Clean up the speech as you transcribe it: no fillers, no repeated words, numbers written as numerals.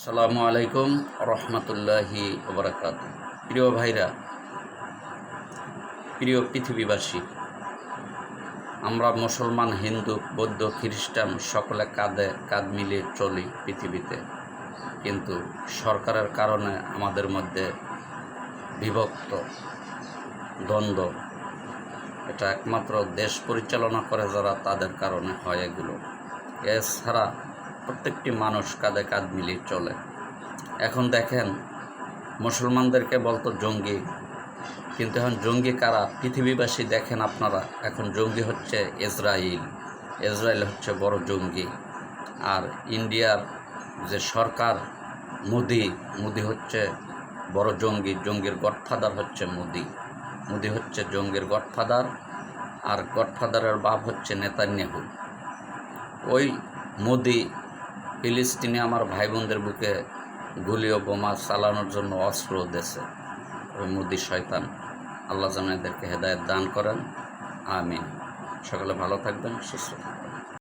আসসালামু আলাইকুম রহমতুল্লাহি ওবরাকাত। প্রিয় ভাইরা, প্রিয় পৃথিবীবাসী, আমরা মুসলমান, হিন্দু, বৌদ্ধ, খ্রিস্টান সকলে কাঁধে কাঁধ মিলিয়ে চলি পৃথিবীতে, কিন্তু সরকারের কারণে আমাদের মধ্যে বিভক্ত দ্বন্দ্ব। এটা একমাত্র দেশ পরিচালনা করে যারা, তাদের কারণে হয় এগুলো। এছাড়া প্রত্যেকটি মানুষ কাঁধে কাঁধ মিলিয়ে চলে। এখন দেখেন, মুসলমানদেরকে বলতো জঙ্গি, কিন্তু এখন জঙ্গি কারা? পৃথিবীবাসী দেখেন আপনারা, এখন জঙ্গি হচ্ছে ইসরায়েল হচ্ছে বড় জঙ্গি। আর ইন্ডিয়ার যে সরকার, মোদি হচ্ছে বড় জঙ্গির গডফাদার হচ্ছে মোদি হচ্ছে জঙ্গির গডফাদার। আর গডফাদারের বাপ হচ্ছে নেতানিয়াহু। ওই মোদি ফিলিস্তিনে আমার ভাই বোনদের বুকে গুলি ও বোমা চালানোর জন্য অস্ত্র দিয়েছে। ওই মোদি শয়তান। আল্লাহ যেন এদেরকে হেদায়েত দান করেন, আমিন। সকলে ভালো থাকবেন, সুস্থ থাকবেন।